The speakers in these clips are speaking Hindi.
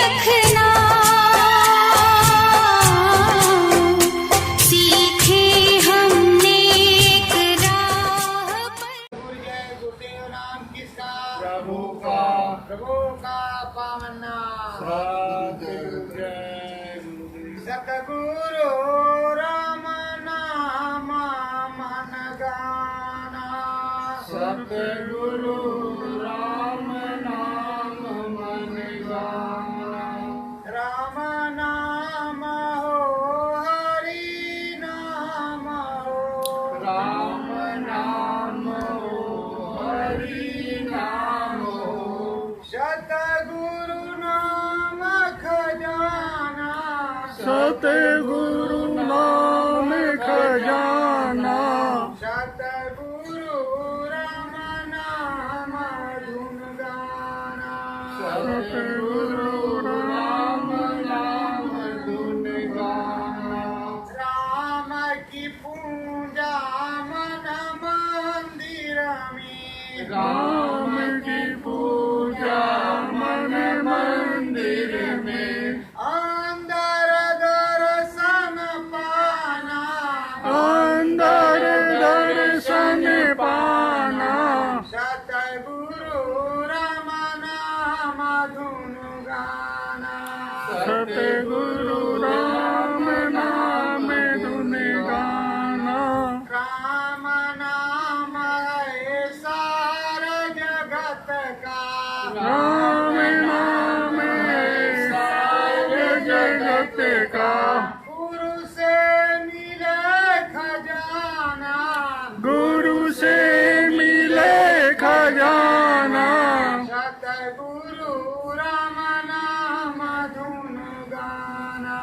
रखना, सीखे हमने एक राह पर। गुरुदेव नाम किसका? प्रभु का। प्रभु का पावन नाम। सतगुरु राम नाम मन गाना, सतगुरु राम नाम मन गाना, राम नाम हो हरि नाम हो, राम नाम हो हरि नाम हो, सतगुरु नाम खजाना, सतगुरु नाम खजाना, सतगुरु राम नाम धुन गाना, सतगुरु राम नाम धुन गाना, राम की पूजा मन मंदिर में, राम की पूजा मन मंदिर में, अंदर दर्शन पाना, अंदर दर्शन पाना, सतगुरु राम नाम धुन गाना, सतगुरु राम नाम धुन गाना, राम नाम है सारा जगत का, राम नाम है सारे जगत का, गुरु से मिले खजाना, गुरु से मिले खजाना, सतगुरु राम नाम धुन गाना,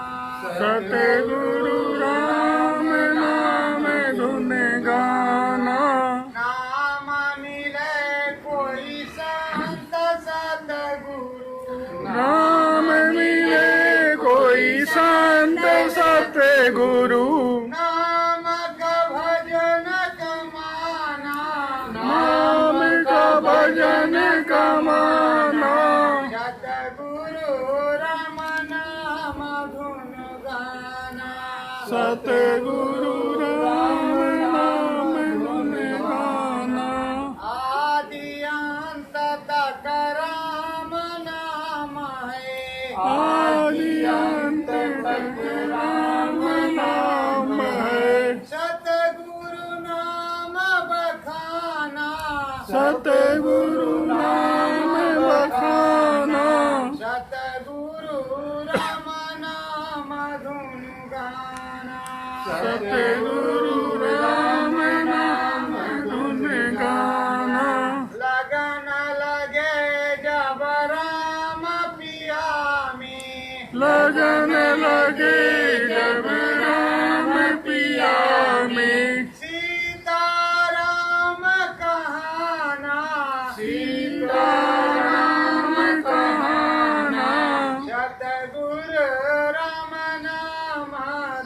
सतगुरु राम नाम धुन गाना, नाम मिले कोई संत सतगुरु, नाम मिले कोई संत सतगुरु, नाम का भजन कमाना, नाम का भजन कमाना, सतगुरु राम नाम धुन गाना, सतगुरु राम नाम धुन गाना, आदि अंत तक राम नाम है, आदि अंत तक राम नाम है, सतगुरु नाम बखाना, सतगुरु नाम बखाना, सतगुरु राम नाम धुन गाना, सतगुरु राम नाम धुन गाना, लगन लगे जब राम पिया में, लगन लगे जब राम पिया में, सीता राम कहाना, सीता राम कहाना, सतगुरु राम नाम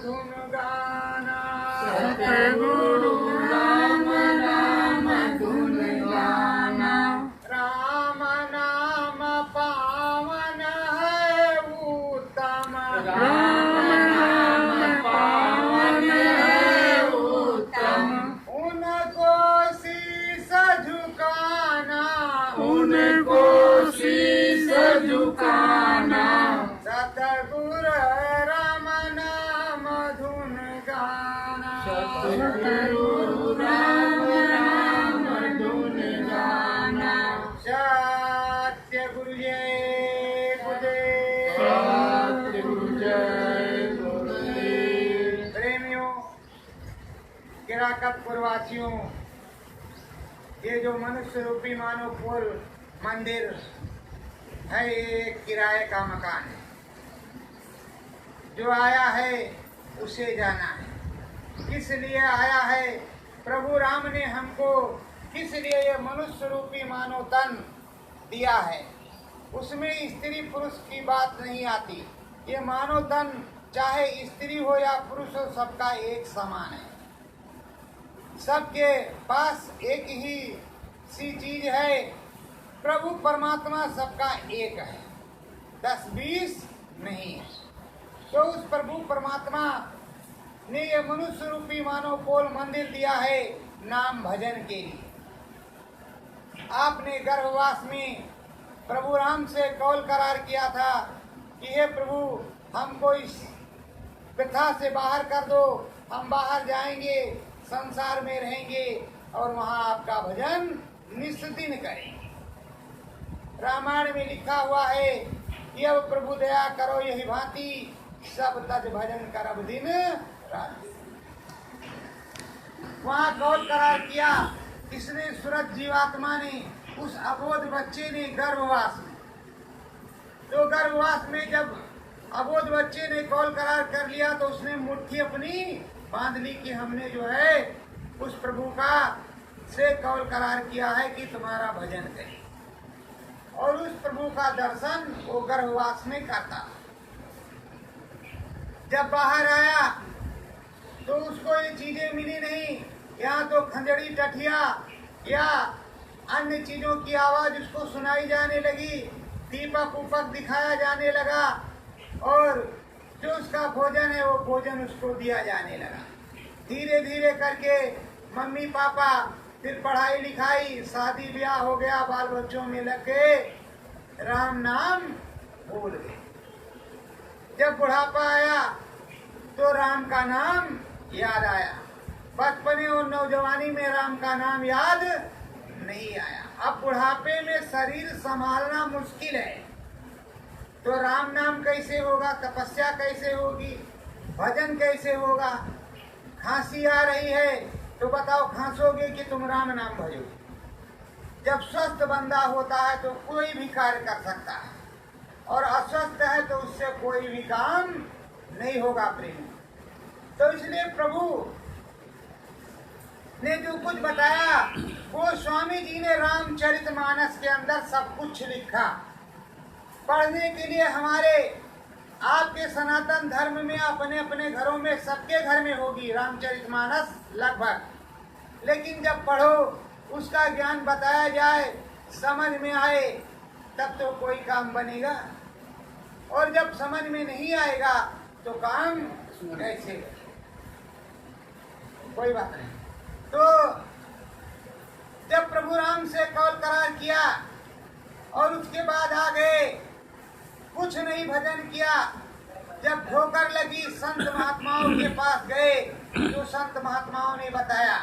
धुन गाना, सतगुरु राम नाम धुन गाना, राम नाम पावन है उत्तम, राम नाम पावन है उत्तम, उनको शीस झुकाना, उनको शीस झुकाना, सतगुरु राम नाम धुन गाना, सतगुरु राम नाम धुन गाना, सत्य गुरु जय गुरुदेव। सतगुरु जय गुरुदेव। प्रेमियों, किराकत पूर्ववासियों, ये जो मनुष्य रूपी मानवपुर मंदिर है, ये किराए का मकान है। जो आया है उसे जाना है, किस लिए आया है, प्रभु राम ने हमको किस लिए ये मनुष्य रूपी मानव तन दिया है, उसमें स्त्री पुरुष की बात नहीं आती। ये मानव तन चाहे स्त्री हो या पुरुष हो, सबका एक समान है। सबके पास एक ही सी चीज है, प्रभु परमात्मा सबका एक है। 10-20 नहीं है। तो उस प्रभु परमात्मा ने ये मनुष्य रूपी मानव कोल मंदिर दिया है नाम भजन के लिए। आपने गर्भवास में प्रभु राम से कौल करार किया था कि हे प्रभु, हमको इस प्रथा से बाहर कर दो, हम बाहर जाएंगे, संसार में रहेंगे और वहाँ आपका भजन निस्दिन करेंगे। रामायण में लिखा हुआ है कि अब प्रभु दया करो यही भांति, सब तज भजन करब दिन रात। वहाँ कौल करार किया किसने? सूरज जीवात्मा ने, उस अबोध बच्चे ने गर्भवास में। तो गर्भवास में जब अबोध बच्चे ने कौल करार कर लिया तो उसने मुट्ठी अपनी बांध ली कि हमने जो है उस प्रभु का से कौल करार किया है कि तुम्हारा भजन करें, और उस प्रभु का दर्शन वो गर्भवास में करता। जब बाहर आया तो उसको ये चीजें मिली नहीं, यहाँ तो खंजड़ी टठिया या अन्य चीजों की आवाज उसको सुनाई जाने लगी, दीपक उपक दिखाया जाने लगा, और जो उसका भोजन है वो भोजन उसको दिया जाने लगा। धीरे धीरे करके मम्मी पापा, फिर पढ़ाई लिखाई, शादी ब्याह हो गया, बाल बच्चों में लग गए, राम नाम भूल गए। जब बुढ़ापा आया तो राम का नाम याद आया, बचपने और नौजवानी में राम का नाम याद नहीं आया। अब बुढ़ापे में शरीर संभालना मुश्किल है, तो राम नाम कैसे होगा, तपस्या कैसे होगी, भजन कैसे होगा? खांसी आ रही है तो बताओ खांसोगे कि तुम राम नाम भजोगे? जब स्वस्थ बंदा होता है तो कोई भी कार्य कर सकता है, और अस्वस्थ है तो उससे कोई भी काम नहीं होगा प्रेम। तो इसलिए प्रभु ने जो कुछ बताया वो स्वामी जी ने रामचरितमानस के अंदर सब कुछ लिखा। पढ़ने के लिए हमारे आपके सनातन धर्म में अपने अपने घरों में, सबके घर में होगी रामचरितमानस लगभग, लेकिन जब पढ़ो, उसका ज्ञान बताया जाए, समझ में आए, तब तो कोई काम बनेगा, और जब समझ में नहीं आएगा तो काम कैसे? कोई बात नहीं। तो जब प्रभु राम से कौल करार किया और उसके बाद आ गए, कुछ नहीं भजन किया। जब ठोकर लगी संत महात्माओं के पास गए, तो संत महात्माओं ने बताया,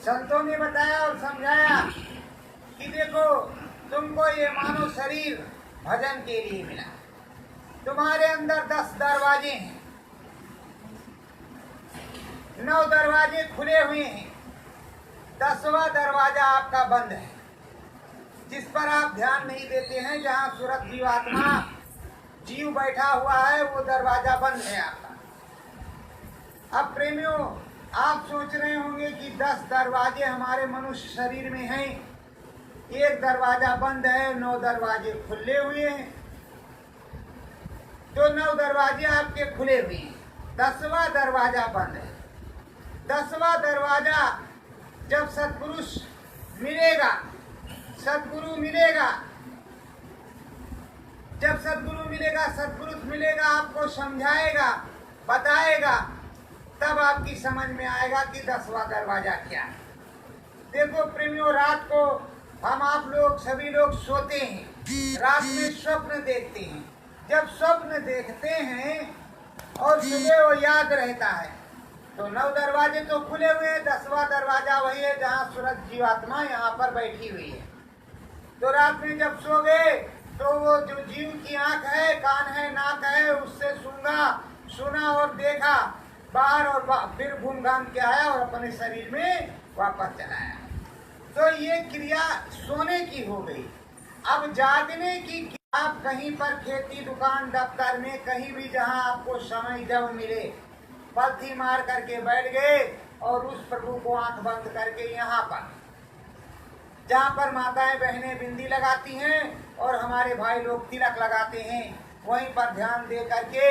संतों ने बताया और समझाया कि देखो, तुमको ये मानव शरीर भजन के लिए मिला, तुम्हारे अंदर 10 दरवाजे हैं, 9 दरवाजे खुले हुए हैं, 10वां दरवाजा आपका बंद है, जिस पर आप ध्यान नहीं देते हैं। जहाँ सूरत जीवात्मा जीव बैठा हुआ है वो दरवाजा बंद है आपका। अब प्रेमियों, आप सोच रहे होंगे कि 10 दरवाजे हमारे मनुष्य शरीर में हैं, एक दरवाजा बंद है, 9 दरवाजे खुले हुए हैं। तो 9 दरवाजे आपके खुले हुए हैं, 10वां दरवाजा बंद है। 10वां दरवाजा जब सत्पुरुष मिलेगा, सदगुरु मिलेगा, जब सदगुरु मिलेगा, सत्पुरुष मिलेगा, आपको समझाएगा, बताएगा, तब आपकी समझ में आएगा कि 10वां दरवाजा क्या है। देखो प्रेमियों, रात को हम आप लोग सभी लोग सोते हैं, रात में स्वप्न देखते हैं। जब स्वप्न देखते हैं और सुबह वो याद रहता है, तो 9 दरवाजे तो खुले हुए हैं, 10वां दरवाजा वही है जहाँ सूरज जीवात्मा यहाँ पर बैठी हुई है। तो रात में जब सो गए तो वो जो जीव की आंख है, कान है, नाक है, उससे सुना और देखा बाहर, और फिर घूम घाम के आया और अपने शरीर में वापस चला आया। तो ये क्रिया सोने की हो गई। अब जागने की, आप कहीं पर खेती, दुकान, दफ्तर में, कहीं भी जहां आपको समय जब मिले, पलथी मार करके बैठ गए और उस प्रभु को आंख बंद करके यहाँ पर, जहाँ पर माताएं बहनें बिंदी लगाती हैं और हमारे भाई लोग तिलक लगाते हैं, वहीं पर ध्यान दे करके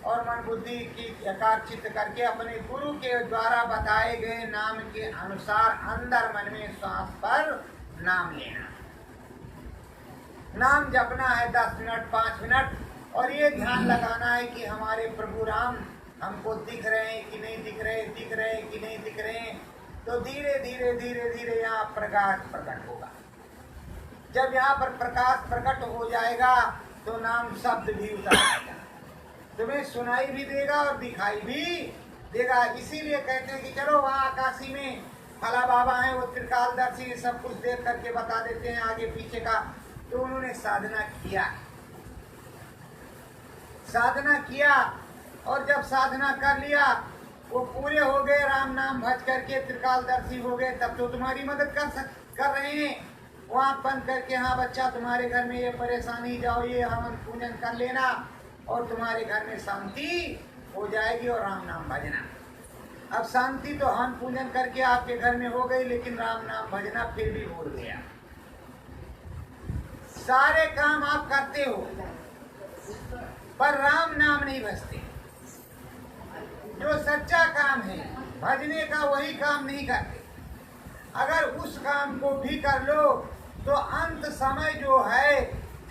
और मन बुद्धि की एकाग्रचित्त करके अपने गुरु के द्वारा बताए गए नाम के अनुसार अंदर मन में श्वास पर नाम लेना। नाम जपना है 10 मिनट 5 मिनट, और ये ध्यान लगाना है कि हमारे प्रभु राम हमको दिख रहे हैं कि नहीं दिख रहे, दिख रहे हैं कि नहीं दिख रहे हैं। तो धीरे धीरे धीरे धीरे यहाँ प्रकाश प्रकट होगा। जब यहाँ पर प्रकाश प्रकट हो जाएगा तो नाम शब्द भी उतर आएगा, तुम्हें सुनाई भी देगा और दिखाई भी देगा। इसीलिए कहते हैं कि चलो वहाँ आकाशी में फला बाबा हैं, वो त्रिकालदर्शी सब कुछ देख करके बता देते हैं आगे पीछे का। तो उन्होंने साधना किया, साधना किया, और जब साधना कर लिया वो पूरे हो गए, राम नाम भज करके त्रिकालदर्शी हो गए, तब तो तुम्हारी मदद कर रहे हैं। वहाँ बंद करके, हाँ बच्चा तुम्हारे घर में ये परेशानी, जाओ ये हवन पूजन कर लेना और तुम्हारे घर में शांति हो जाएगी और राम नाम भजना। अब शांति तो हवन पूजन करके आपके घर में हो गई, लेकिन राम नाम भजना फिर भी भूल गया। सारे काम आप करते हो पर राम नाम नहीं भजते। जो सच्चा काम है भजने का, वही काम नहीं करते। अगर उस काम को भी कर लो तो अंत समय जो है,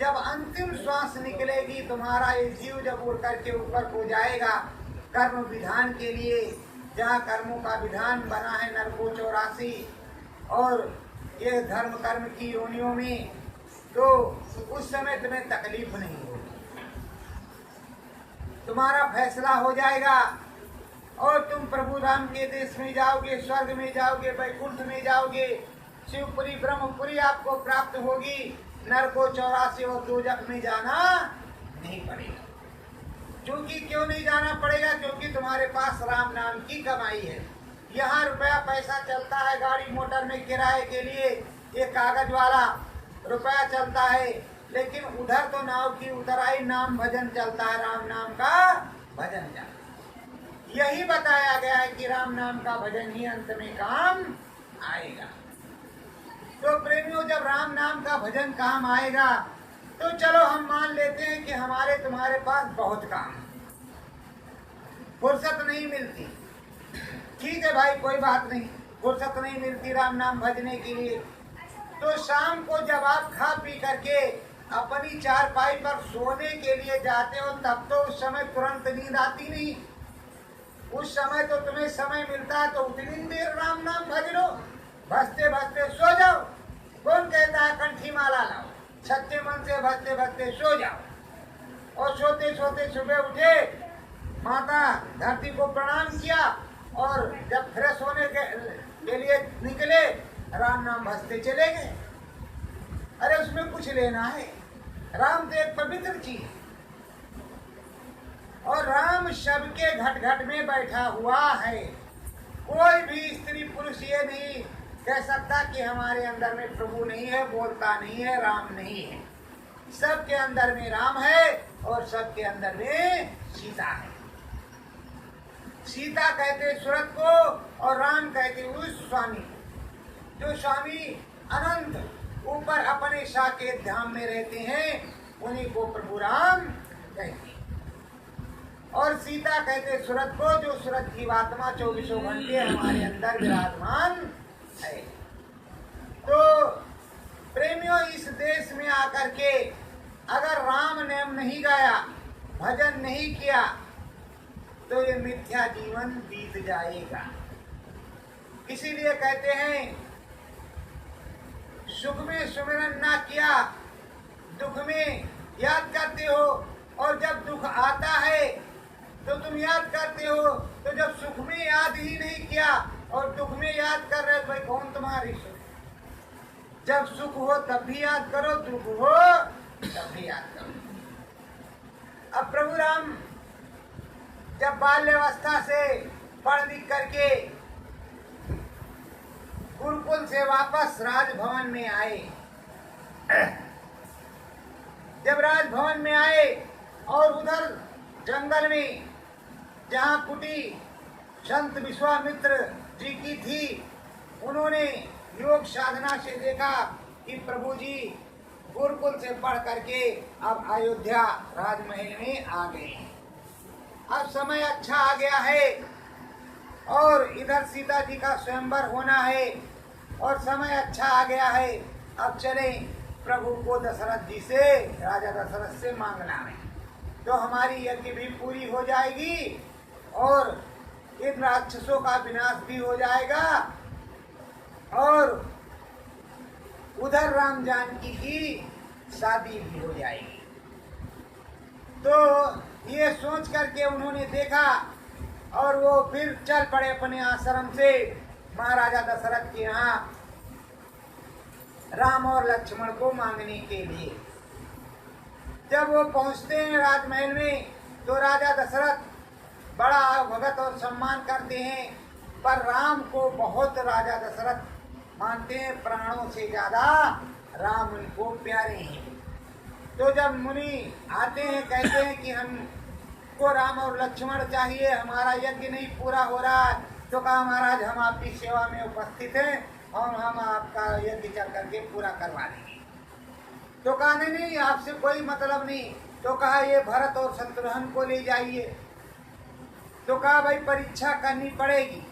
जब अंतिम श्वास निकलेगी, तुम्हारा ये जीव जब उड़ करके ऊपर हो जाएगा कर्म विधान के लिए, जहाँ कर्मों का विधान बना है नरको 84 और ये धर्म कर्म की योनियों में, तो उस समय तुम्हें तकलीफ नहीं होगी, तुम्हारा फैसला हो जाएगा और तुम प्रभु राम के देश में जाओगे, स्वर्ग में जाओगे, वैकुंठ में जाओगे, शिवपुरी ब्रह्मपुरी आपको प्राप्त होगी। नरको 84 और दोजख में जाना नहीं पड़ेगा। क्योंकि क्यों नहीं जाना पड़ेगा? क्योंकि तुम्हारे पास राम नाम की कमाई है। यहाँ रुपया पैसा चलता है गाड़ी मोटर में किराए के लिए, ये कागज वाला रुपया चलता है, लेकिन उधर तो नाव की उतराई नाम भजन चलता है, राम नाम का भजन चलता है। यही बताया गया है कि राम नाम का भजन ही अंत में काम आएगा। तो प्रेमियों, जब राम नाम का भजन काम आएगा तो चलो हम मान लेते हैं कि हमारे तुम्हारे पास बहुत काम है, फुर्सत नहीं मिलती, ठीक है भाई, कोई बात नहीं, फुर्सत नहीं मिलती राम नाम भजने के लिए। तो शाम को जब आप खा पी करके अपनी चारपाई पर सोने के लिए जाते हो, तब तो उस समय तुरंत नींद आती नहीं। उस समय तो तुम्हें समय मिलता है तो उतनी देर राम नाम भज लो, भजते भजते सो जाओ। कौन कहता है कंठी माला लाओ? सच्चे मन से भजते भजते सो जाओ। और सोते सोते सुबह उठे, माता धरती को प्रणाम किया, और जब फ्रेश होने के लिए निकले, राम नाम भजते चले गए। अरे उसमें कुछ लेना है? राम तो एक पवित्र चीज है, और राम सबके घट घट में बैठा हुआ है। कोई भी स्त्री पुरुष ये नहीं कह सकता कि हमारे अंदर में प्रभु नहीं है, बोलता नहीं है, राम नहीं है। सबके अंदर में राम है और सबके अंदर में सीता है। सीता कहते सूरत को और राम कहते उस स्वामी, जो स्वामी अनंत ऊपर अपने साकेत धाम में रहते हैं, उन्हीं को प्रभु राम कहते हैं। और सीता कहते सूरत को, जो सूरत की आत्मा 24 घंटे हमारे अंदर विराजमान है। तो प्रेमियों, इस देश में आकर के अगर राम नाम नहीं गाया, भजन नहीं किया, तो ये मिथ्या जीवन बीत जाएगा। इसीलिए कहते हैं, सुख में सुमिरन ना किया, दुख में याद करते हो, और जब दुख आता है तो तुम याद करते हो। तो जब सुख में याद ही नहीं किया और दुख में याद कर रहे, भाई कौन तुम्हारी सुख? जब सुख हो तब भी याद करो, दुख हो तब भी याद करो। अब प्रभु राम जब बाल्यावस्था से पढ़ लिख करके गुरुकुल से वापस राजभवन में आए, जब राजभवन में आए और उधर जंगल में जहाँ कुटी संत विश्वामित्र जी की थी, उन्होंने योग साधना से देखा कि प्रभु जी गुरुकुल से पढ़ करके अब अयोध्या राजमहल में आ गए। अब समय अच्छा आ गया है और इधर सीता जी का स्वयंवर होना है और समय अच्छा आ गया है। अब चले प्रभु को दशरथ जी से, राजा दशरथ से मांगना है, तो हमारी यज्ञ भी पूरी हो जाएगी और इन राक्षसों का विनाश भी हो जाएगा और उधर राम जानकी की शादी भी हो जाएगी। तो ये सोच करके उन्होंने देखा और वो फिर चल पड़े अपने आश्रम से महाराजा दशरथ के यहाँ राम और लक्ष्मण को मांगने के लिए। जब वो पहुंचते हैं राजमहल में तो राजा दशरथ बड़ा भगत और सम्मान करते हैं, पर राम को बहुत राजा दशरथ मानते हैं, प्राणों से ज्यादा राम उनको प्यारे हैं। तो जब मुनि आते हैं कहते हैं कि हमको राम और लक्ष्मण चाहिए, हमारा यज्ञ नहीं पूरा हो रहा है, तो कहा महाराज हम आपकी सेवा में उपस्थित हैं और हम आपका यज्ञ चल करके पूरा करवा देंगे। तो कहा नहीं आपसे कोई मतलब नहीं। तो कहा ये भरत और शत्रुघ्न को ले जाइए। तो कहा भाई परीक्षा करनी पड़ेगी,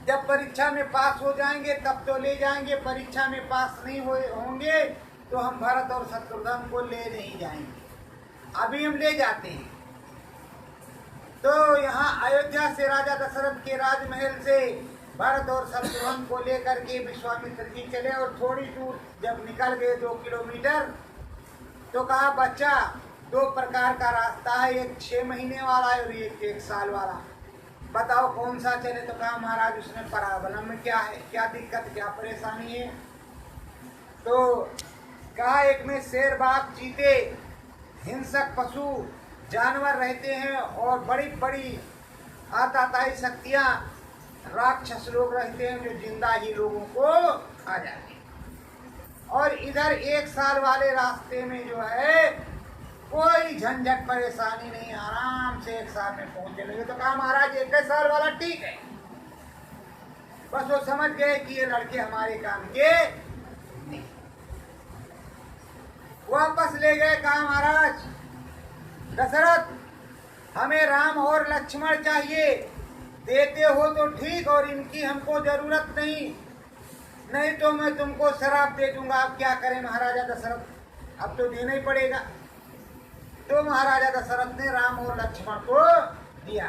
जब परीक्षा में पास हो जाएंगे तब तो ले जाएंगे, परीक्षा में पास नहीं होंगे तो हम भरत और शत्रुघ्न को ले नहीं जाएंगे, अभी हम ले जाते हैं। तो यहाँ अयोध्या से राजा दशरथ के राजमहल से भरत और शत्रुघ्न को लेकर के विश्वामित्र जी चले और थोड़ी दूर जब निकल गए 2 किलोमीटर तो कहा बच्चा 2 प्रकार का रास्ता है, एक 6 महीने वाला है और एक 1 साल वाला, बताओ कौन सा चले। तो कहा महाराज उसमें परावलंब में क्या है, क्या दिक्कत क्या परेशानी है। तो कहा एक में शेर बाघ चीते हिंसक पशु जानवर रहते हैं और बड़ी बड़ी आताताई शक्तियां राक्षस लोग रहते हैं जो जिंदा ही लोगों को खा जाते हैं। और इधर 1 साल वाले रास्ते में जो है कोई झंझट परेशानी नहीं, आराम से 1 साल में पहुंच चलेंगे। तो कहा महाराज 1 साल वाला ठीक है। बस वो समझ गए कि ये लड़के हमारे काम के नहीं। वापस ले गए। कहा महाराज दशरथ हमें राम और लक्ष्मण चाहिए, देते हो तो ठीक और इनकी हमको जरूरत नहीं, नहीं तो मैं तुमको शराब दे दूंगा। अब क्या करें महाराजा दशरथ, अब तो देना ही पड़ेगा। तो महाराजा दशरथ ने राम और लक्ष्मण को दिया।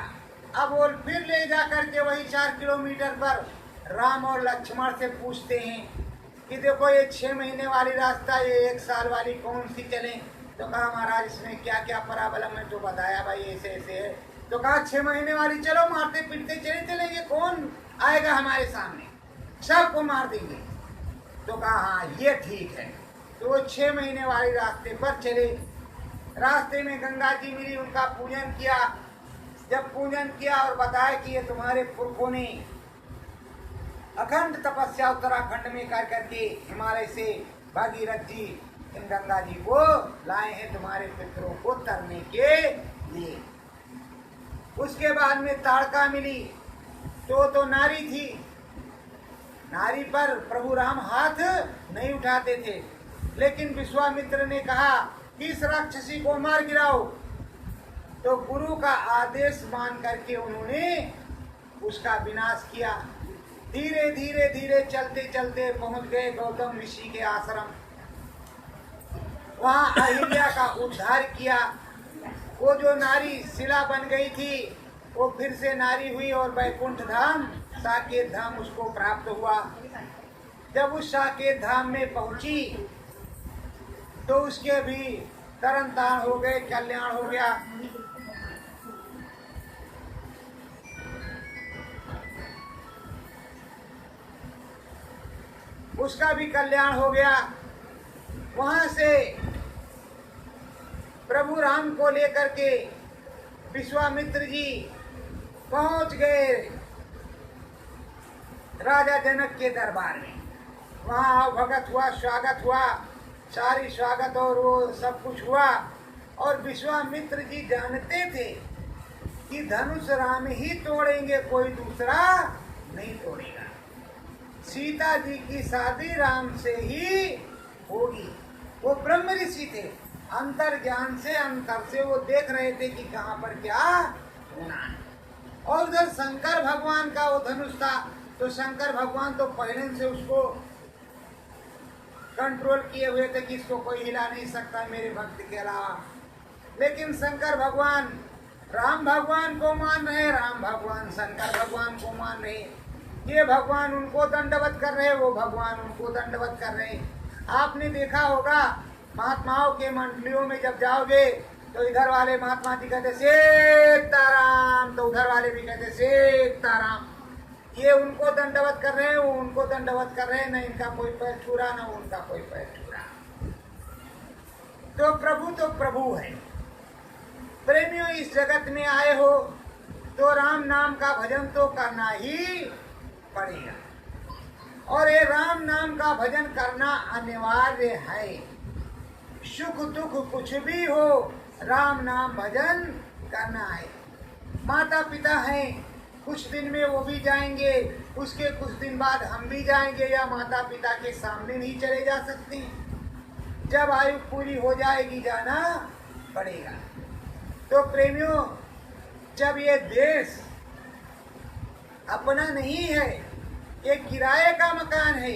अब वो फिर ले जा करके वही 4 किलोमीटर पर राम और लक्ष्मण से पूछते हैं कि देखो ये 6 महीने वाली रास्ता, ये 1 साल वाली कौन सी चले। तो कहा महाराज इसमें क्या क्या पराबलम है, तो बताया भाई ऐसे ऐसे है। तो कहा 6 महीने वाली चलो मारते पीटते चले चलेंगे, कौन आएगा हमारे सामने, सबको मार देंगे। तो कहा हाँ ये ठीक है। तो वो 6 महीने वाली रास्ते पर चले। रास्ते में गंगा जी मिली, उनका पूजन किया। जब पूजन किया और बताया कि ये तुम्हारे पुरखों ने अखंड तपस्या उत्तराखंड में कर करके हिमालय से भागीरथ जी इन गंगा जी को लाए हैं तुम्हारे पितरों को तरने के लिए। उसके बाद में ताड़का मिली, तो नारी थी, नारी पर प्रभु राम हाथ नहीं उठाते थे, लेकिन विश्वामित्र ने कहा कि इस राक्षसी को मार गिराओ। तो गुरु का आदेश मान करके उन्होंने उसका विनाश किया। धीरे धीरे धीरे चलते चलते पहुंच गए गौतम ऋषि के आश्रम। वहां अहिल्या का उद्धार किया। वो जो नारी शिला बन गई थी वो फिर से नारी हुई और वैकुंठ धाम साकेत धाम उसको प्राप्त हुआ। जब उस साकेत धाम में पहुंची तो उसके भी तरन तारण हो गए, कल्याण हो गया। उसका भी कल्याण हो गया। वहां से प्रभु राम को लेकर के विश्वामित्र जी पहुंच गए राजा जनक के दरबार में। वहां भगत हुआ, स्वागत हुआ, सारी स्वागत और वो सब कुछ हुआ। और विश्वामित्र जी जानते थे कि धनुष राम ही तोड़ेंगे, कोई दूसरा नहीं तोड़ेगा। सीता जी की शादी राम से ही होगी। वो ब्रह्म ऋषि थे, अंतर ज्ञान से अंतर से वो देख रहे थे कि कहाँ पर क्या होना है। और उधर शंकर भगवान का वो धनुष था, तो शंकर भगवान तो पहले से उसको कंट्रोल किए हुए थे कि इसको कोई हिला नहीं सकता मेरे भक्त के अलावा। लेकिन शंकर भगवान राम भगवान को मान रहे, राम भगवान शंकर भगवान को मान रहे। ये भगवान उनको दंडवत कर रहे, वो भगवान उनको दंडवत कर रहे। आपने देखा होगा महात्माओं के मंडलियों में जब जाओगे तो इधर वाले महात्मा जी कहते सीताराम, तो उधर वाले भी कहते सीताराम। ये उनको दंडवत कर रहे हैं, वो उनको दंडवत कर रहे हैं। न इनका कोई पैर छूरा, न उनका कोई पैर छूरा। तो प्रभु है। प्रेमियों, इस जगत में आए हो तो राम नाम का भजन तो करना ही पड़ेगा, और ये राम नाम का भजन करना अनिवार्य है। सुख दुख कुछ भी हो, राम नाम भजन करना है। माता पिता हैं, कुछ दिन में वो भी जाएंगे, उसके कुछ दिन बाद हम भी जाएंगे, या माता पिता के सामने नहीं चले जा सकते। जब आयु पूरी हो जाएगी जाना पड़ेगा। तो प्रेमियों, जब ये देश अपना नहीं है, ये किराए का मकान है,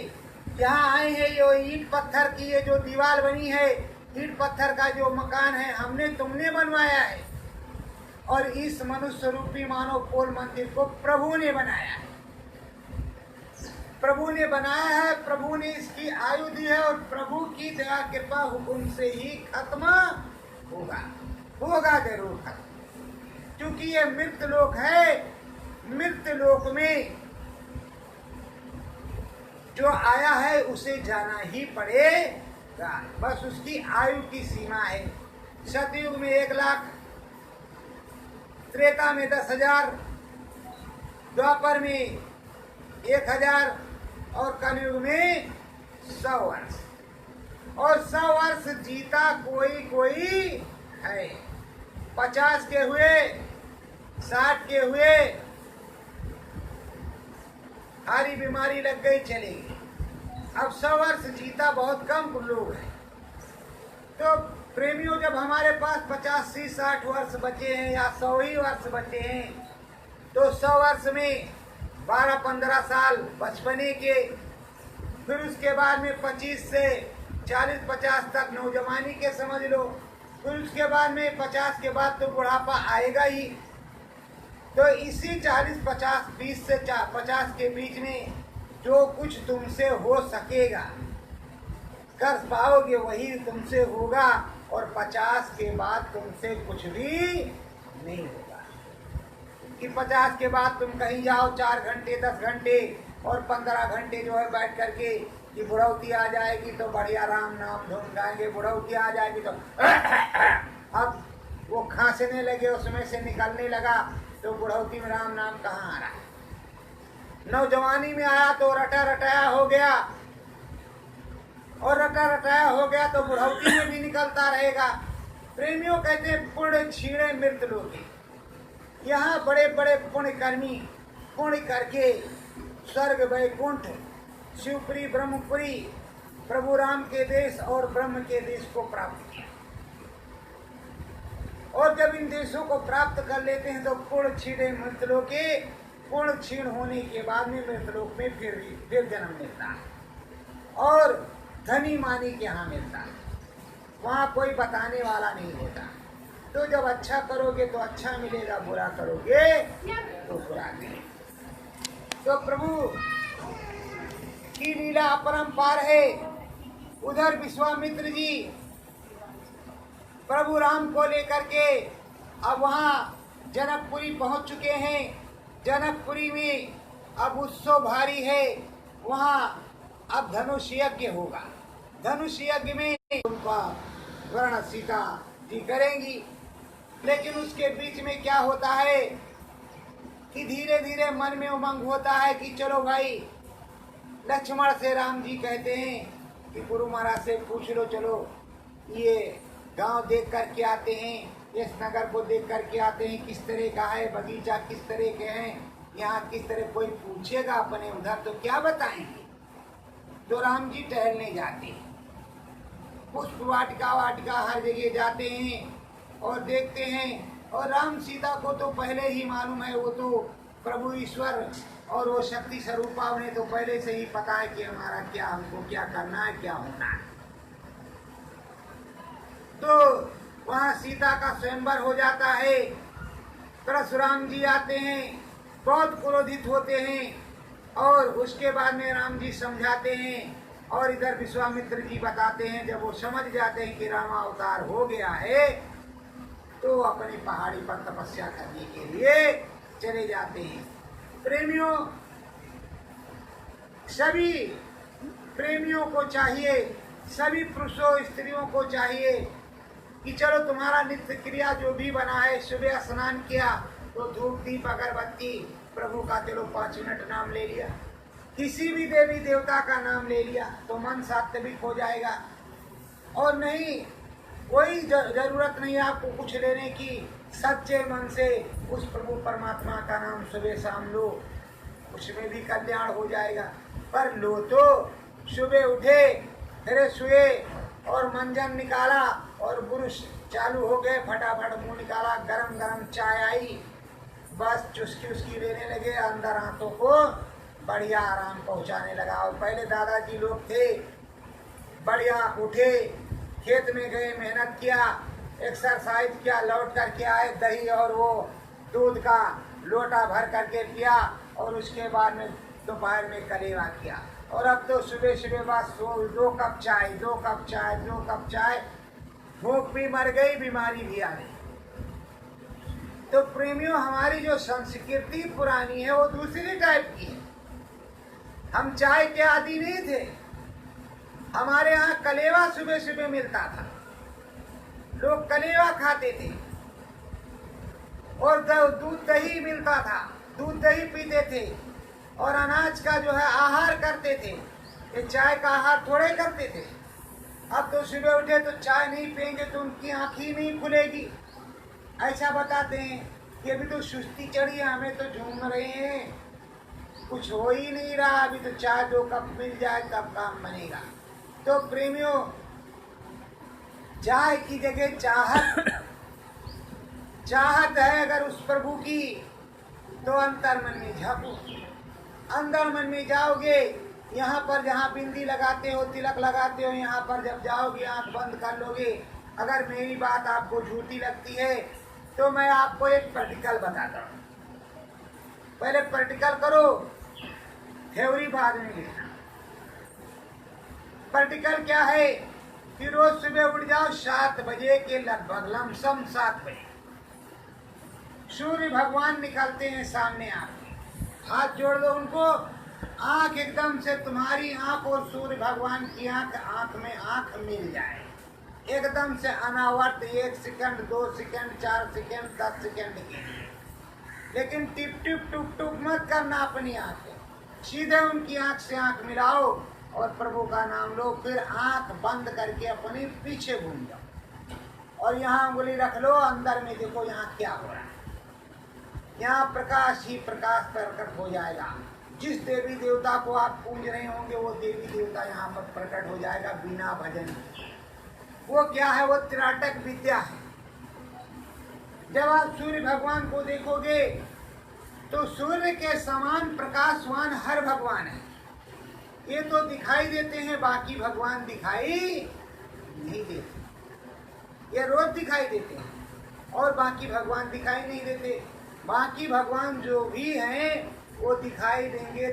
यहाँ आए हैं, ये ईंट पत्थर की ये जो दीवार बनी है, ईंट पत्थर का जो मकान है हमने तुमने बनवाया है, और इस मनुष्य रूपी मानव पोल मंदिर को प्रभु ने बनाया है। प्रभु ने बनाया है, प्रभु ने इसकी आयु दी है, और प्रभु की दया कृपा हुकुम से ही खत्म होगा जरूर खत्म। क्योंकि ये मृत लोक है, मृत लोक में जो आया है उसे जाना ही पड़ेगा, बस उसकी आयु की सीमा है। सतयुग में 1 लाख, त्रेता में 10,000, द्वापर में 1,000, और कलयुग में 100 वर्ष। और 100 वर्ष जीता कोई है। 50 के हुए, 60 के हुए, सारी बीमारी लग गई, चली गई। अब 100 वर्ष जीता बहुत कम लोग हैं। तो प्रेमियों, जब हमारे पास 85, 60 वर्ष बचे हैं, या 100 ही वर्ष बचे हैं, तो 100 वर्ष में 12-15 साल बचपने के, फिर उसके बाद में 25 से 40-50 तक नौजवानी के समझ लो, फिर उसके बाद में 50 के बाद तो बुढ़ापा आएगा ही। तो इसी 40-50, 20 से 50 के बीच में जो कुछ तुमसे हो सकेगा, कर पाओगे, वही तुमसे होगा, और 50 के बाद तुमसे कुछ भी नहीं होगा। कि 50 के बाद तुम कहीं जाओ 4 घंटे, 10 घंटे और 15 घंटे जो है बैठ करके, कि बुढ़ौती आ जाएगी तो बढ़िया राम नाम धुन गाएंगे, बुढ़ौती आ जाएगी तो अब वो खांसने लगे, उसमें से निकलने लगा, तो बुढ़ौती में राम नाम कहाँ आ रहा है। नौजवानी में आया तो रटा रटाया हो गया, और रटा रटाया हो गया तो बुढ़ौती में भी निकलता रहेगा। प्रेमियों कहते हैं पुण्य छीणे मृत लोगे। यहाँ बड़े बड़े पुण्यकर्मी पुण्य करके स्वर्ग वैकुंठ शिवपुरी ब्रह्मपुरी प्रभु राम के देश और ब्रह्म के देश को प्राप्त किया। और जब इन देशों को प्राप्त कर लेते हैं तो पुण्य छीणे मृतलोक के, पुण्य क्षीण होने के बाद में मृतलोक में फिर जन्म मिलता है, और धनी मानी के यहाँ मिलता है। वहाँ कोई बताने वाला नहीं होता। तो जब अच्छा करोगे तो अच्छा मिलेगा, बुरा करोगे तो बुरा मिलेगा। तो प्रभु की लीला अपरंपार है। उधर विश्वामित्र जी प्रभु राम को लेकर के अब वहाँ जनकपुरी पहुँच चुके हैं। जनकपुरी में अब उत्सव भारी है। वहाँ अब धनुष यज्ञ होगा। धनुष यज्ञ में उनका वर्ण सीता जी करेंगी। लेकिन उसके बीच में क्या होता है कि धीरे धीरे मन में उमंग होता है कि चलो भाई, लक्ष्मण से राम जी कहते हैं कि गुरु महाराज से पूछ लो, चलो ये गांव देख कर के आते हैं, इस नगर को देख कर के आते हैं, किस तरह का है, बगीचा किस तरह के हैं, यहाँ किस तरह, कोई पूछेगा अपने उधर तो क्या बताएंगे। तो राम जी टहलने जाते हैं, पुष्प वाटिका वाटिका हर जगह जाते हैं और देखते हैं। और राम सीता को तो पहले ही मालूम है, वो तो प्रभु ईश्वर और वो शक्ति स्वरूपा उन्हें तो पहले से ही पता है कि हमारा क्या, हमको क्या करना है, क्या होना है। तो वहां सीता का स्वयंवर हो जाता है। परशुराम जी आते हैं, बहुत क्रोधित होते हैं और उसके बाद में राम जी समझाते हैं और इधर विश्वामित्र जी बताते हैं। जब वो समझ जाते हैं कि रामावतार हो गया है तो अपनी पहाड़ी पर तपस्या करने के लिए चले जाते हैं। प्रेमियों, सभी प्रेमियों को चाहिए, सभी पुरुषों स्त्रियों को चाहिए कि चलो तुम्हारा नित्य क्रिया जो भी बना है, सुबह स्नान किया तो धूप दीप अगरबत्ती प्रभु का चलो 5 मिनट नाम ले लिया, किसी भी देवी देवता का नाम ले लिया तो मन सात्विक हो जाएगा। और नहीं, कोई जरूरत नहीं आपको कुछ लेने की, सच्चे मन से उस प्रभु परमात्मा का नाम सुबह शाम लो, उसमें भी कल्याण हो जाएगा। पर लो तो सुबह उठे, फ्रेश हुए और मंजन निकाला और बुरुश चालू हो गए, फटाफट मुंह निकाला, गरम गरम चाय आई, बस चुस्की उसकी लेने लगे, अंदर हाथों को बढ़िया आराम पहुंचाने लगा। और पहले दादाजी लोग थे, बढ़िया उठे, खेत में गए, मेहनत किया, एक्सरसाइज किया, लौट करके आए, दही और वो दूध का लोटा भर करके पिया और उसके बाद में दोपहर में कलेवा किया। और अब तो सुबह सुबह बस 2 कप चाय, 2 कप चाय, 2 कप चाय, भूख भी मर गई, बीमारी भी आ गई। तो प्रेमियों, हमारी जो संस्कृति पुरानी है वो दूसरी टाइप की है। हम चाय के आदी नहीं थे। हमारे यहाँ कलेवा सुबह सुबह मिलता था, लोग कलेवा खाते थे और दूध दही मिलता था, दूध दही पीते थे और अनाज का जो है आहार करते थे। ये चाय का आहार थोड़े करते थे। अब तो सुबह उठे तो चाय नहीं पिएंगे तो उनकी आँख ही नहीं खुलेगी, ऐसा बताते हैं कि अभी तो सुस्ती चढ़ी है, हमें तो झूम रहे हैं, कुछ हो ही नहीं रहा, अभी तो चाय 2 कप मिल जाए तब काम बनेगा। तो प्रेमियों, चाय की जगह चाहत है अगर उस प्रभु की, तो अंतर मन में झाँको, अंदर मन में जाओगे। यहाँ पर जहाँ बिंदी लगाते हो, तिलक लगाते हो, यहाँ पर जब जाओगे आंख बंद कर लोगे। अगर मेरी बात आपको झूठी लगती है तो मैं आपको एक प्रैक्टिकल बताता हूँ। पहले प्रैक्टिकल करो, थ्योरी बाद में लिखना। प्रैक्टिकल क्या है कि रोज सुबह उठ जाओ 7 बजे के लगभग, लमसम 7 बजे सूर्य भगवान निकलते हैं सामने, आप हाथ जोड़ दो उनको, आंख एकदम से तुम्हारी आंख और सूर्य भगवान की आंख में आंख मिल जाए, एकदम से अनावर्त 1 सेकंड, 2 सेकंड, 4 सेकंड, 10 सेकंड के लिए। लेकिन टिप टिप टुप टुप मत करना अपनी आंख, सीधे उनकी आंख से आंख मिलाओ और प्रभु का नाम लो, फिर आंख बंद करके अपने पीछे घूम जाओ और यहाँ उंगली रख लो, अंदर में देखो यहाँ क्या हो रहा है। यहाँ प्रकाश ही प्रकाश प्रकट हो जाएगा। जिस देवी देवता को आप पूज रहे होंगे वो देवी देवता यहाँ पर प्रकट हो जाएगा बिना भजन। वो क्या है? वो त्राटक विद्या है। जब आप सूर्य भगवान को देखोगे तो सूर्य के समान प्रकाशवान हर भगवान है। ये तो दिखाई देते हैं, बाकी भगवान दिखाई नहीं देते। ये रोज दिखाई देते हैं और बाकी भगवान दिखाई नहीं देते। बाकी भगवान जो भी हैं वो दिखाई देंगे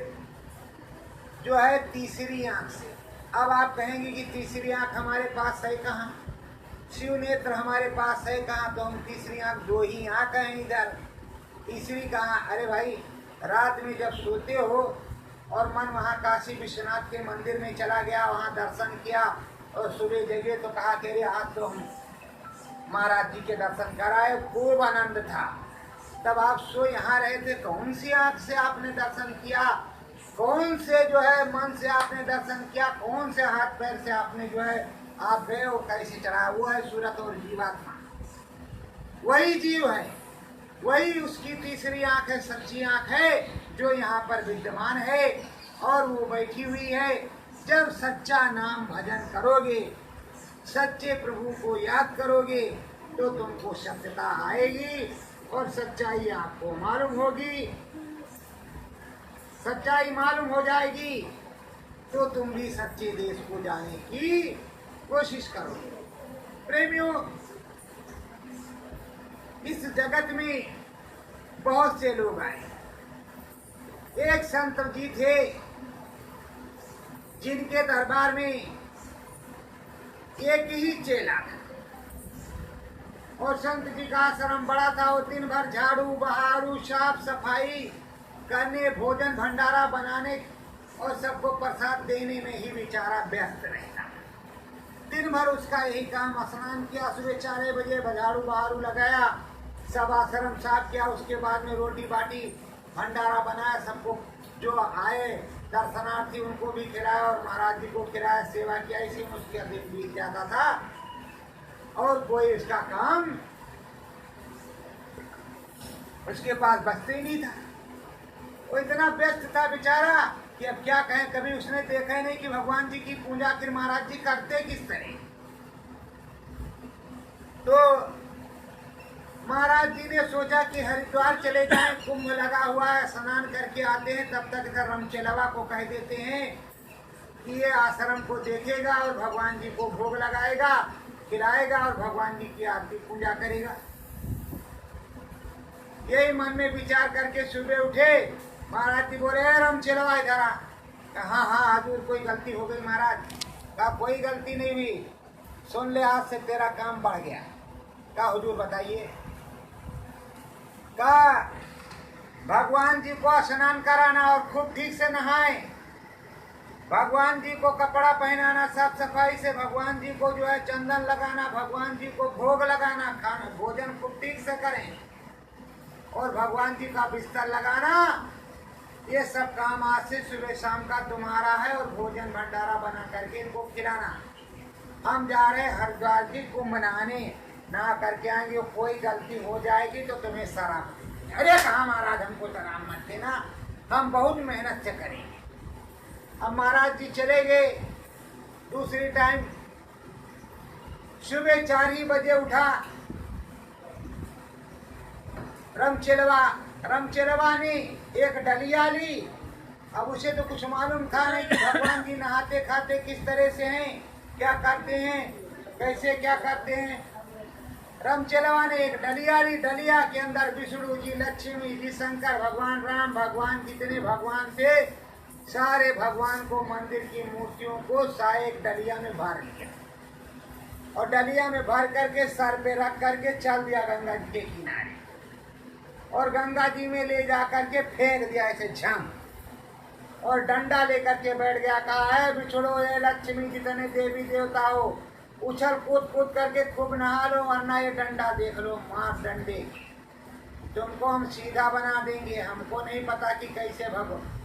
जो है तीसरी आंख से। अब आप कहेंगे कि तीसरी आंख हमारे पास है कहाँ, शिव नेत्र हमारे पास है कहाँ, तो हम तीसरी आंख 2 ही आंख हैं इधर, तीसरी कहाँ? अरे भाई, रात में जब सोते हो और मन वहाँ काशी विश्वनाथ के मंदिर में चला गया, वहाँ दर्शन किया और सुबह जगे तो कहा कि अरे आज तो हम महाराज जी के दर्शन कराए, खूब आनंद था। तब आप सो यहाँ रहे थे, कौन सी आंख से आपने दर्शन किया, कौन से जो है मन से आपने दर्शन किया, कौन से हाथ पैर से आपने जो है आप गए, वो कैसे चढ़ा? वो है सूरत और जीवात्मा, वही जीव है, वही उसकी तीसरी आंख है, सच्ची आंख है जो यहाँ पर विद्यमान है और वो बैठी हुई है। जब सच्चा नाम भजन करोगे, सच्चे प्रभु को याद करोगे तो तुमको सत्यता आएगी और सच्चाई आपको मालूम होगी। सच्चाई मालूम हो जाएगी तो तुम भी सच्चे देश को जाने की कोशिश करो। प्रेमियों, इस जगत में बहुत से लोग आए। एक संत जी थे जिनके दरबार में एक ही चेला था और संत जी का आश्रम बड़ा था। वो दिन भर झाड़ू बहारू साफ सफाई करने, भोजन भंडारा बनाने और सबको प्रसाद देने में ही बेचारा व्यस्त रहता। दिन भर उसका यही काम। स्नान किया, सुबह 4 बजे झाड़ू बहारू लगाया, सब आश्रम साफ किया, उसके बाद में रोटी बाटी भंडारा बनाया, सबको जो आए दर्शनार्थी उनको भी खिलाया और महाराज जी को खिलाया, सेवा किया। इसी में उसका दिन बीत जाता था और कोई उसका काम उसके पास बचते ही नहीं था। वो इतना व्यस्त था बेचारा कि अब क्या कहें। कभी उसने देखा ही नहीं कि भगवान जी की पूजा फिर महाराज जी करते किस तरह। तो महाराज जी ने सोचा कि हरिद्वार चले जाएं, कुंभ लगा हुआ है, स्नान करके आते हैं। तब तक इधर रमचेलवा को कह देते हैं कि ये आश्रम को देखेगा और भगवान जी को भोग लगाएगा, खिलाएगा और भगवान जी की आरती पूजा करेगा। यही मन में विचार करके सुबह उठे। महाराज जी बोले, रमचेलवा इधर आ। हाँ हाँ हजूर, कोई गलती हो गई महाराज। कहा कोई गलती नहीं हुई, सुन ले, आज से तेरा काम बढ़ गया। कहा हुजूर बताइए। कहा भगवान जी को स्नान कराना और खूब ठीक से नहाए, भगवान जी को कपड़ा पहनाना, साफ सफाई से भगवान जी को जो है चंदन लगाना, भगवान जी को भोग लगाना, खाना भोजन खूब ठीक से करें और भगवान जी का बिस्तर लगाना। ये सब काम आज से सुबह शाम का तुम्हारा है और भोजन भंडारा बना करके इनको खिलाना। हम जा रहे हैं हरिद्वार जी कुंभ नहाने, ना करके आएंगे। कोई गलती हो जाएगी तो तुम्हें शराब देंगे। अरे कहा महाराज, हमको शराब मत देना, हम बहुत मेहनत से करेंगे। अब महाराज जी चले गए। दूसरी टाइम सुबह 4 ही बजे उठा रमचेलवा ने एक डलिया ली। अब उसे तो कुछ मालूम था नहीं कि भगवान जी नहाते खाते किस तरह से हैं, क्या करते हैं, कैसे क्या करते हैं। रमचेलवा ने एक डलिया ली। डलिया के अंदर विष्णु जी, लक्ष्मी जी, शंकर भगवान, राम भगवान, जितने भगवान थे सारे भगवान को, मंदिर की मूर्तियों को एक डलिया में भर लिया और डलिया में भर करके सर पे रख करके चल दिया गंगा जी के किनारे और गंगा जी में ले जा करके फेंक दिया ऐसे झम और डंडा लेकर के बैठ गया। कहा है बिछड़ो ये लक्ष्मी, जितने देवी देवता हो, उछल कूद कूद करके खूब नहा लो, वरना ये डंडा देख लो, मार डंडे, तुमको हम सीधा बना देंगे। हमको नहीं पता कि कैसे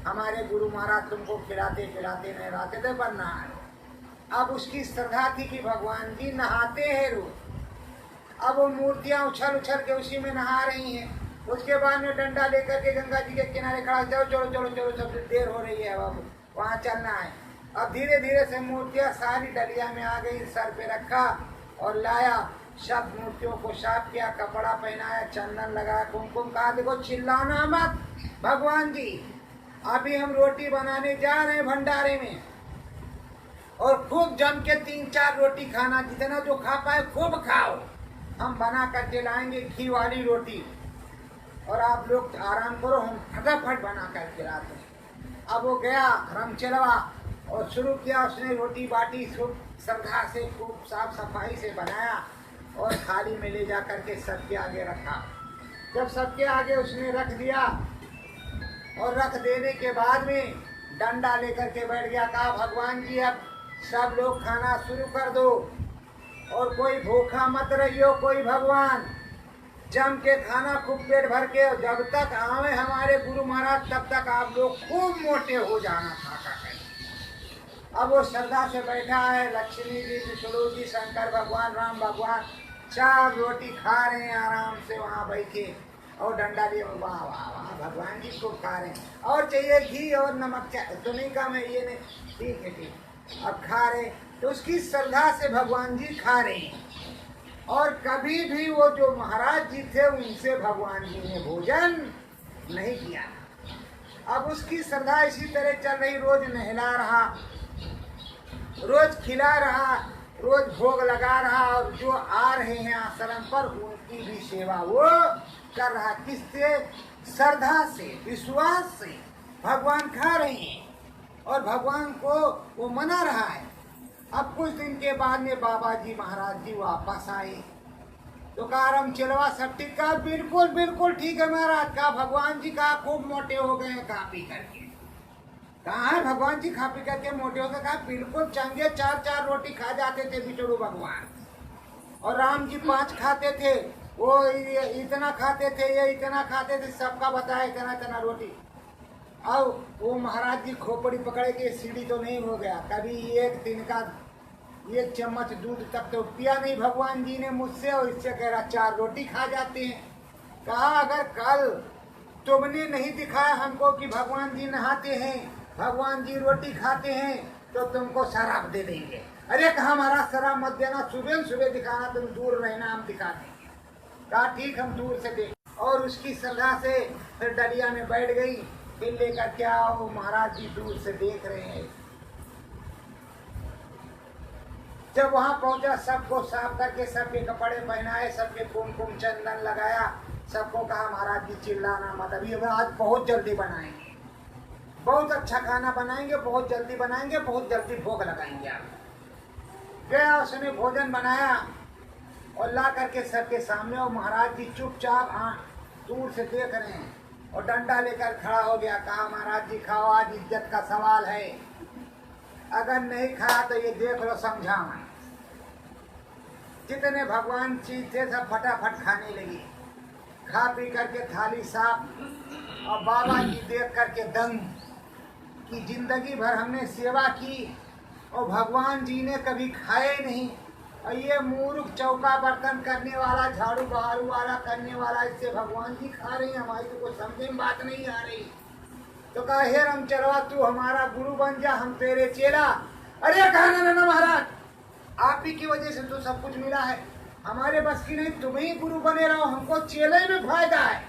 हमारे गुरु महाराज तुमको खिलाते पिलाते नहलाते थे, पर नहा लो। अब उसकी श्रद्धा थी कि भगवान जी नहाते हैं रोज। अब वो मूर्तियां उछल उछल के उसी में नहा रही हैं। उसके बाद में डंडा लेकर के गंगा जी के किनारे खड़ा, चलो चलो चलो चलो, सब देर हो रही है, अब वहाँ चलना है। अब धीरे धीरे से मूर्तियां सारी डलिया में आ गई, सर पे रखा और लाया, सब मूर्तियों को साफ किया, कपड़ा पहनाया, चंदन लगाया, कुमकुम। कहा देखो चिल्लाना मत, भगवान जी अभी हम रोटी बनाने जा रहे हैं भंडारे में और खूब जम के 3-4 रोटी खाना, जितना जो खा पाए खूब खाओ। हम बना करके लाएंगे घी वाली रोटी और आप लोग आराम करो, हम फटाफट बना करके लाते हैं। अब वो गया रमचेलवा और शुरू किया। उसने रोटी बाटी खूब श्रद्धा से, खूब साफ सफाई से बनाया और थाली में ले जा करके सबके आगे रखा। जब सबके आगे उसने रख दिया और रख देने के बाद में डंडा लेकर के बैठ गया। कहा भगवान जी अब सब लोग खाना शुरू कर दो और कोई भूखा मत रहियो, कोई भगवान जम के खाना खूब पेट भर के, जब तक आवे हमारे गुरु महाराज तब तक आप लोग खूब मोटे हो जाना खा कर। अब वो श्रद्धा से बैठा है, लक्ष्मी जी, विष्णु जी, शंकर भगवान, राम भगवान, 4 रोटी खा रहे हैं आराम से वहाँ बैठे और डंडा लिए, वाह वाह वाह, भगवान जी खूब खा रहे हैं। और चाहिए घी और नमक, तो नहीं कम है, ये नहीं, ठीक है ठीक। अब खा रहे तो उसकी श्रद्धा से भगवान जी खा रहे हैं। और कभी भी वो जो महाराज जी थे उनसे भगवान जी ने भोजन नहीं किया। अब उसकी श्रद्धा इसी तरह चल रही, रोज नहला रहा, रोज खिला रहा, रोज भोग लगा रहा, और जो आ रहे हैं आश्रम पर उनकी भी सेवा वो कर रहा। किससे? श्रद्धा से, विश्वास से। भगवान खा रहे हैं और भगवान को वो मना रहा है। अब कुछ दिन के बाद में बाबा जी महाराज जी वापस आए तो कारम चिलवा सब ठीक का, बिल्कुल बिल्कुल ठीक है महाराज। का भगवान जी का खूब मोटे हो गए हैं खा पी करके। कहा है भगवान जी खा पी करके मोटे हो गए? कहा बिल्कुल चंगे 4-4 रोटी खा जाते थे बिचड़ू भगवान, और राम जी 5 खाते थे, वो इतना खाते थे, ये इतना खाते थे, सबका बताया इतना इतना रोटी। अब वो महाराज जी खोपड़ी पकड़े के सीढ़ी तो नहीं हो गया, कभी एक दिन का 1 चम्मच दूध तक तो पिया नहीं भगवान जी ने मुझसे, और इससे कह रहा 4 रोटी खा जाते हैं। कहा अगर कल तुमने नहीं दिखाया हमको कि भगवान जी नहाते हैं, भगवान जी रोटी खाते हैं, तो तुमको शराब दे देंगे। अरे कहा हमारा शराब मत देना, सुबह सुबह दिखाना, तुम दूर रहना, हम दिखा देंगे। कहा ठीक हम दूर से देख। और उसकी सलाह से फिर डलिया में बैठ गई, फिर लेकर के आओ, महाराज जी दूर से देख रहे हैं। जब वहां पहुंचा सबको साफ करके सबके कपड़े पहनाए, सबके कुमकुम चंदन लगाया, सबको कहा महाराज जी चिल्लाना मत, अभी आज बहुत जल्दी बनाएंगे, बहुत अच्छा खाना बनाएंगे, बहुत जल्दी बनाएंगे, बहुत जल्दी भोग लगाएंगे। आप गया, उसने भोजन बनाया और ला करके सबके सामने, और महाराज जी चुपचाप दूर से देख रहे हैं, और डंडा लेकर खड़ा हो गया। कहा महाराज जी खाओ, आज इज्जत का सवाल है, अगर नहीं खाया तो ये देख लो, समझा मैं। जितने भगवान चीज थे सब फटाफट खाने लगी, खा पी करके थाली साफ, और बाबा जी देख करके दंग कि जिंदगी भर हमने सेवा की और भगवान जी ने कभी खाए नहीं, और ये मूर्ख चौका बर्तन करने वाला, झाड़ू बहारू वाला करने वाला, इससे भगवान जी खा रहे हैं, हमारी तो कोई समझ में बात नहीं आ रही। तो कहा हे राम चलवा, तू हमारा गुरु बन जा, हम तेरे चेला। अरे कहा ना महाराज, आप ही की वजह से तो सब कुछ मिला है, हमारे बस की नहीं, तुम ही गुरु बने रहो, हमको चेले में फायदा है।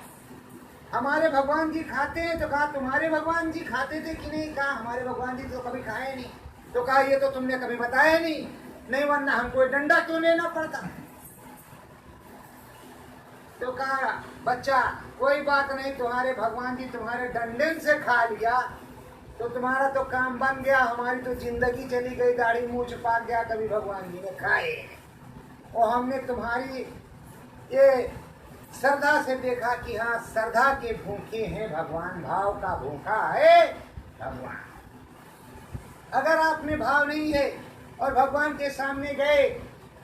हमारे भगवान जी खाते हैं, तो कहा तुम्हारे भगवान जी खाते थे कि नहीं? कहा हमारे भगवान जी तो कभी खाए नहीं। तो कहा ये तो तुमने कभी बताया नहीं, वरना हमको डंडा क्यों लेना पड़ता। तो कहा बच्चा कोई बात नहीं, तुम्हारे भगवान जी तुम्हारे डंडे से खा लिया तो तुम्हारा तो काम बन गया, हमारी तो जिंदगी चली गई, दाढ़ी मूछ पाक गया, कभी भगवान जी ने खाए। और हमने तुम्हारी ये श्रद्धा से देखा कि हाँ श्रद्धा के भूखे हैं भगवान, भाव का भूखा है भगवान। अगर आप में भाव नहीं है और भगवान के सामने गए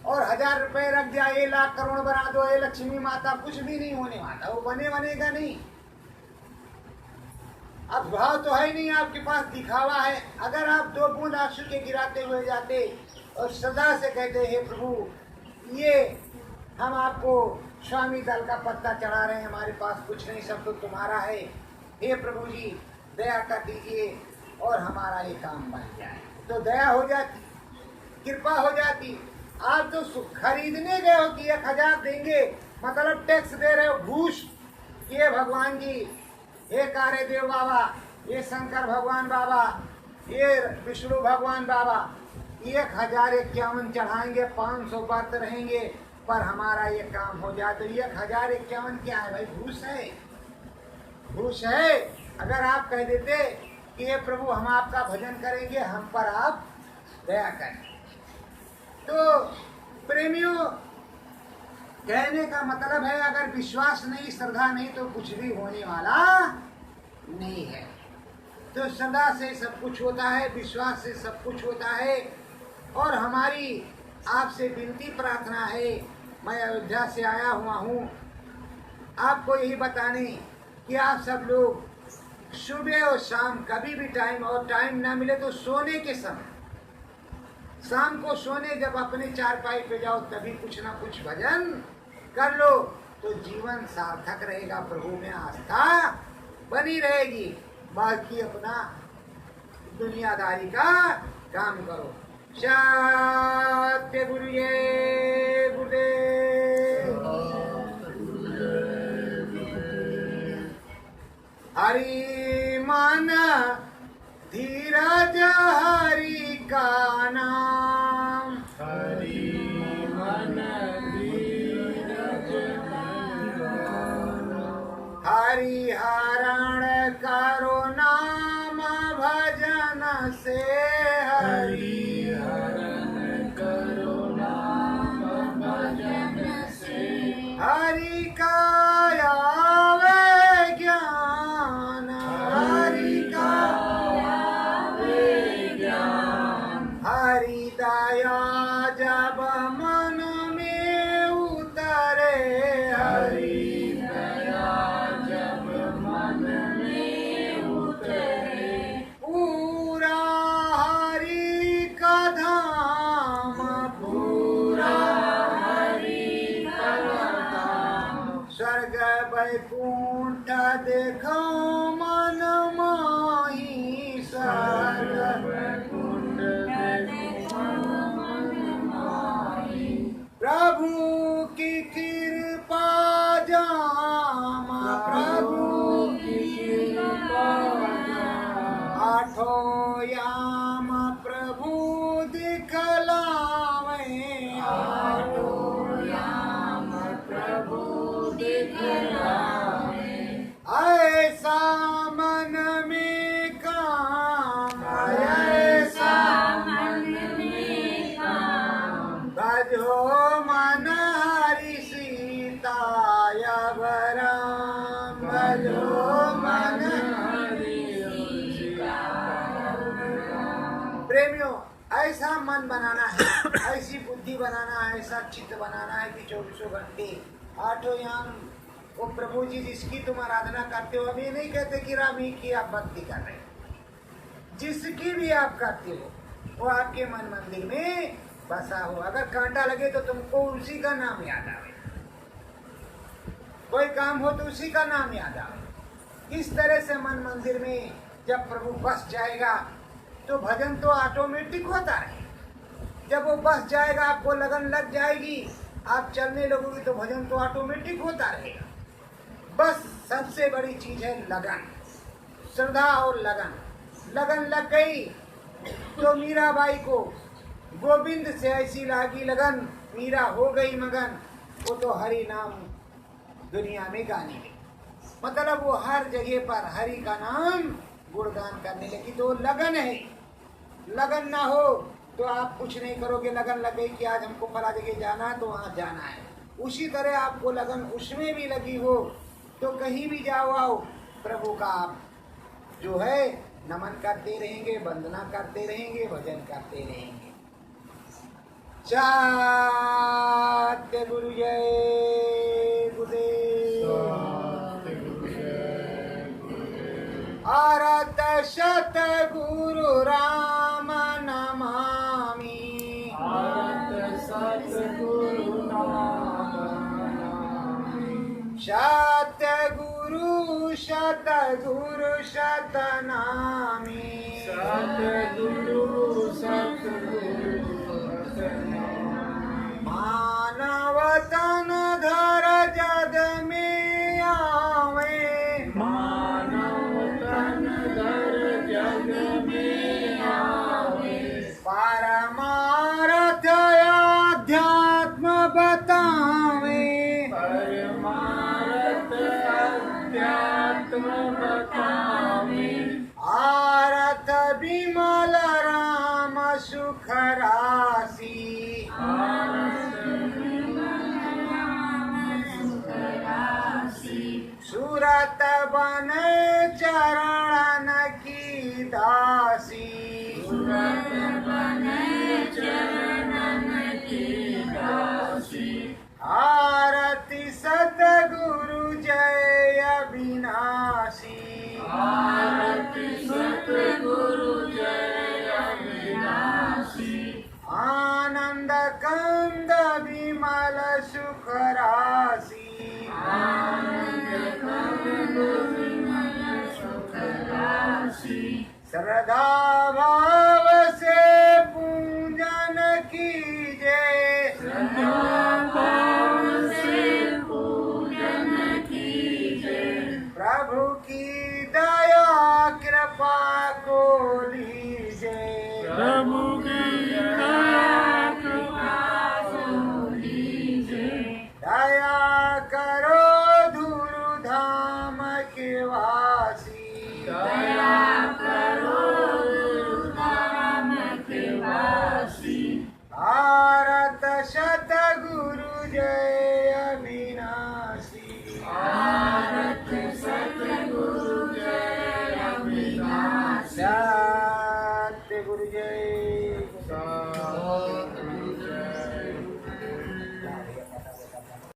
और 1000 रुपए रख दिया, 1 लाख करोड़ बना दो, ये लक्ष्मी माता, कुछ भी नहीं होने वाला, वो बनेगा नहीं। अब भाव तो है नहीं, आपके पास दिखावा है। अगर आप 2 बूंद आंसू के गिराते हुए जाते और सदा से कहते हे प्रभु ये हम आपको स्वामी दल का पत्ता चढ़ा रहे हैं, हमारे पास कुछ नहीं, सब तो तुम्हारा है, हे प्रभु जी दया कर दीजिए और हमारा ये काम बन जाए, तो दया हो जाती, कृपा हो जाती। आप तो खरीदने गए हो कि 1000 देंगे, मतलब टैक्स दे रहे हो, घूस। ये भगवान जी, ये कार्य देव बाबा, ये शंकर भगवान बाबा, ये विष्णु भगवान बाबा 1051 चढ़ाएंगे, 500 व्रत रहेंगे, पर हमारा ये काम हो जाए। तो 1051 क्या है भाई? घूस है, घूस है। अगर आप कह देते कि ये प्रभु हम आपका भजन करेंगे, हम पर आप दया करें। तो प्रेमियों कहने का मतलब है अगर विश्वास नहीं, श्रद्धा नहीं, तो कुछ भी होने वाला नहीं है। तो श्रद्धा से सब कुछ होता है, विश्वास से सब कुछ होता है। और हमारी आपसे विनती प्रार्थना है, मैं अयोध्या से आया हुआ हूँ आपको यही बताने कि आप सब लोग सुबह और शाम कभी भी टाइम, और टाइम ना मिले तो सोने के समय, शाम को सोने जब अपने चारपाई पे जाओ तभी कुछ ना कुछ भजन कर लो, तो जीवन सार्थक रहेगा, प्रभु में आस्था बनी रहेगी। बाकी अपना दुनियादारी का काम करो। सत्य गुरुदेव हरि मा हरि का नाम। हरि मन धीरज धरो। हरिहरण करो नाम भजन से हरि। हरण करो नाम भजन से। हरि का आवे ज्ञान। हरि का आवे ज्ञान। हरि दया जब मन में उतरे। हरि दया जब मन में उतरे। पूरा हरि का धाम। पूरा हरि का नाम। स्वर्ग वैकुंठ देखो मन मोहि। स्वर्ग कुंड देखो मन माही। प्रभु की कृपा जामा। प्रभु की कृपा जाम। आठों याम प्रभु दिखलावे। आठों याम प्रभु दिखलावे। ऐसा मन में काम। ऐसा मन में काम। भजो मन हरि सीताय वरम। भजो मन। प्रेमियों, ऐसा मन बनाना है, ऐसी बुद्धि बनाना है, ऐसा चित्त बनाना है कि 24 घंटे 8 याम वो प्रभु जी जिसकी तुम आराधना करते हो। अभी नहीं कहते कि राम ही की आप भक्ति कर रहे हो, जिसकी भी आप करते हो वो आपके मन मंदिर में बसा हो। अगर कांटा लगे तो तुमको उसी का नाम याद आवे, कोई काम हो तो उसी का नाम याद आवे। इस तरह से मन मंदिर में जब प्रभु बस जाएगा तो भजन तो ऑटोमेटिक होता है। जब वो बस जाएगा, आपको लगन लग जाएगी, आप चलने लगोगे तो भजन तो ऑटोमेटिक होता रहेगा। बस सबसे बड़ी चीज है लगन, श्रद्धा और लगन। लगन लग गई तो मीराबाई को गोविंद से ऐसी लागी लगन, मीरा हो गई मगन। वो तो हरि नाम दुनिया में गाने लगी, मतलब वो हर जगह पर हरि का नाम गुणगान करने लगी। तो लगन है, लगन ना हो तो आप कुछ नहीं करोगे। लगन लग गई कि आज हमको फला जगह जाना है तो वहाँ जाना है, उसी तरह आपको लगन उसमें भी लगी हो तो कहीं भी जाओ आओ प्रभु का आप जो है नमन करते रहेंगे, वंदना करते रहेंगे, भजन करते रहेंगे। सत्य गुरु जय गुरुदेव। आरत शत गुरु राम नमामि। आरत सतगुरु नाम नमामि। सत्य गुरु शत गुरु शत नामि। सतगुरु सतगुरु सतनामि। मानव तन धर जग में आवे। मानव तन धर जग में आवे। परमार्थ अध्यात्म बतावे। परमार्थ अध्यात्म बतावे। आरत विमल राम सुख राशि। सूरत बन चरण की दासी। सूरत बने चरणन की दासी। आरती सतगुरु जय अविनाशी। आरती सतगुरु जय अविनाशी। आनंद कंद विमल सुख राशि। आनंद कंद विमल सुख राशि। श्रद्धा भाव से पूजन कीजे। श्रद्धा भाव से पूजन कीजे। प्रभु की दया कृपा को लीजे। दया करो गुरुधाम के वासी। भारत सतगुरु जय।